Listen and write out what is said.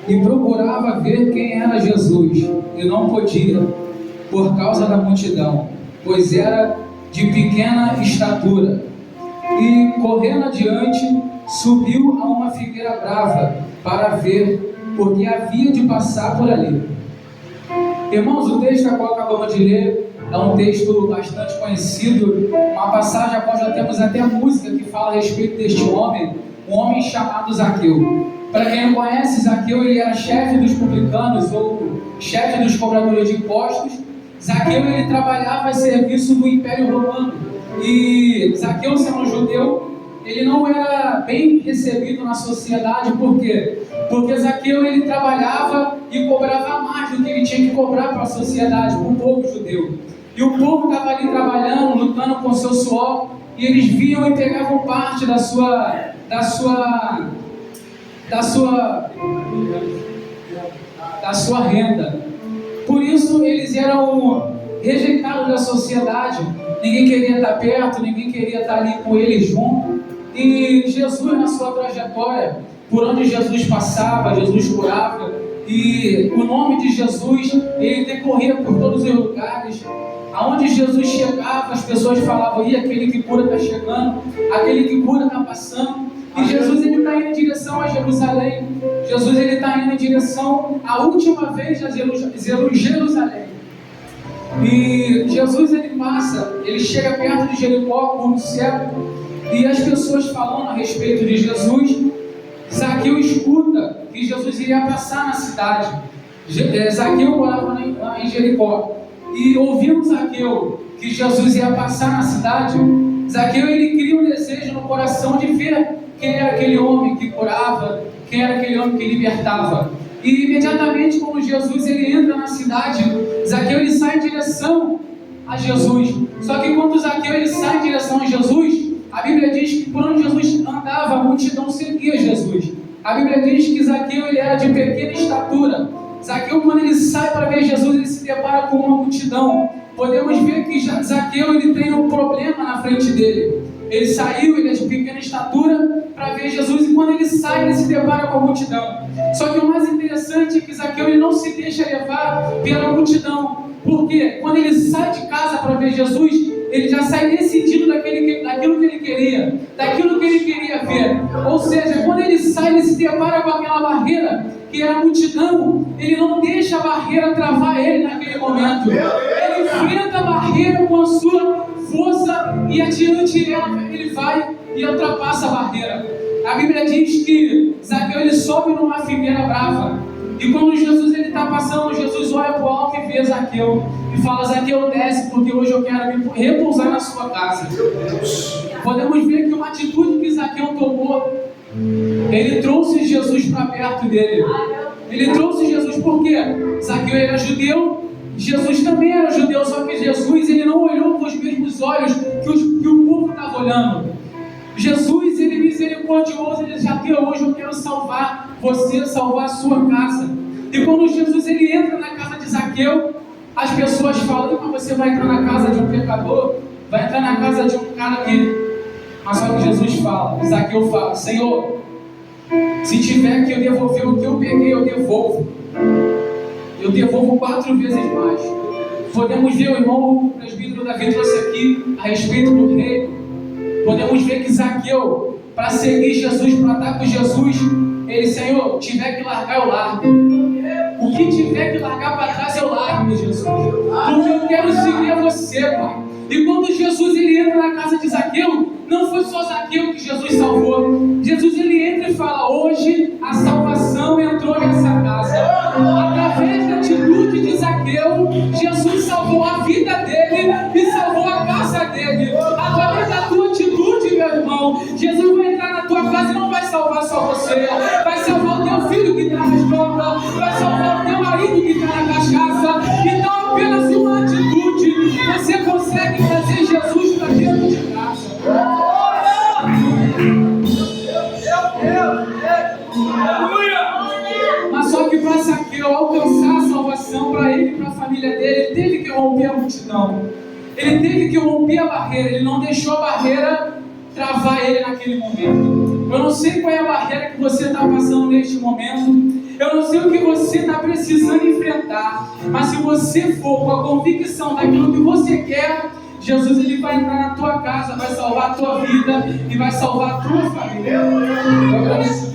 E procurava ver quem era Jesus, e não podia, por causa da multidão, pois era de pequena estatura. E, correndo adiante, subiu a uma figueira brava para ver, porque havia de passar por ali. Irmãos, o texto a qual acabamos de ler é um texto bastante conhecido, uma passagem a qual já temos até música que fala a respeito deste homem, um homem chamado Zaqueu. Para quem não conhece, Zaqueu, ele era chefe dos publicanos ou chefe dos cobradores de impostos. Zaqueu, ele trabalhava a serviço do Império Romano. E Zaqueu, sendo um judeu, ele não era bem recebido na sociedade. Por quê? Porque Zaqueu, ele trabalhava e cobrava mais do que ele tinha que cobrar para a sociedade, para o povo judeu. E o povo estava ali trabalhando, lutando com o seu suor, e eles vinham e pegavam parte da sua renda. Por isso eles eram rejeitados da sociedade. Ninguém queria estar perto, ninguém queria estar ali com eles junto. E Jesus, na sua trajetória, por onde Jesus passava, Jesus curava, e o nome de Jesus, ele decorria por todos os lugares. Aonde Jesus chegava, as pessoas falavam: "Ih, aquele que cura está chegando, aquele que cura está passando." E Jesus, ele está indo em direção a Jerusalém. Jesus, ele está indo em direção, a última vez, a Jerusalém. E Jesus, ele passa, ele chega perto de Jericó, como cego, e as pessoas falando a respeito de Jesus, Zaqueu escuta que Jesus iria passar na cidade. Zaqueu morava em Jericó. E ouvindo Zaqueu que Jesus ia passar na cidade, Zaqueu, ele cria um desejo no coração de ver quem era aquele homem que curava, quem era aquele homem que libertava. E imediatamente, quando Jesus ele entra na cidade, Zaqueu, ele sai em direção a Jesus. Só que quando Zaqueu ele sai em direção a Jesus, a Bíblia diz que por onde Jesus andava, a multidão seguia Jesus. A Bíblia diz que Zaqueu ele era de pequena estatura. Zaqueu, quando ele sai para ver Jesus, ele se depara com uma multidão. Podemos ver que Zaqueu ele tem um problema na frente dele. Ele saiu, ele é de pequena estatura, para ver Jesus, e quando ele sai, ele se depara com a multidão. Só que o mais interessante é que Zaqueu ele não se deixa levar pela multidão. Por quê? Quando ele sai de casa para ver Jesus, ele já sai decidido daquilo que ele queria, daquilo que ele queria ver. Ou seja, quando ele sai, ele se depara com aquela barreira, que é a multidão. Ele não deixa a barreira travar ele naquele momento. Ele enfrenta a barreira com a sua força e adiante dela ele vai e ultrapassa a barreira. A Bíblia diz que Zaqueu ele sobe numa figueira brava. E quando Jesus ele está passando, Jesus olha para o alto e vê Zaqueu e fala: "Zaqueu, desce, porque hoje eu quero me repousar na sua casa." Podemos ver que uma atitude que Zaqueu tomou, ele trouxe Jesus para perto dele. Ele trouxe Jesus porque Zaqueu era judeu, Jesus também era judeu, só que Jesus ele não olhou com os mesmos olhos que o povo estava olhando. Jesus, ele é misericordioso, ele diz: "Zaqueu, hoje eu quero salvar você, salvar a sua casa." E quando Jesus ele entra na casa de Zaqueu, as pessoas falam: "Mas você vai entrar na casa de um pecador? Vai entrar na casa de um cara que..." Mas só que Jesus fala, Zaqueu fala: "Senhor, se tiver que eu devolver o que eu peguei, eu devolvo. Eu devolvo 4 vezes mais." Podemos ver, o irmão presbítero Davi trouxe aqui a respeito do reino. Podemos ver que Zaqueu, para seguir Jesus, para estar com Jesus, ele: "Senhor, tiver que largar, eu largo. O que tiver que largar para trás, eu largo, Jesus. Porque eu quero seguir a você, Pai." E quando Jesus ele entra na casa de Zaqueu, não foi só Zaqueu que Jesus salvou. Jesus ele entra e fala: "Hoje a salvação entrou nessa casa." Através da atitude de Zaqueu, Jesus salvou a vida dele e salvou a casa dele. Através da tua atitude, meu irmão, Jesus vai entrar na tua casa e não vai salvar só você. Vai salvar o teu filho que está nas drogas, vai salvar o teu marido que está na cachaça. Então, apenas uma atitude, você consegue trazer Jesus para dentro de casa. Mas só que para Zaqueu alcançar a salvação para ele e para a família dele, ele teve que romper a multidão. Ele teve que romper a barreira. Ele não deixou a barreira travar ele naquele momento. Eu não sei qual é a barreira que você está passando neste momento. Eu não sei o que você está precisando enfrentar. Mas se você for com a convicção daquilo que você quer, Jesus ele vai entrar na tua casa, vai salvar a tua vida e vai salvar a tua família. Eu agradeço.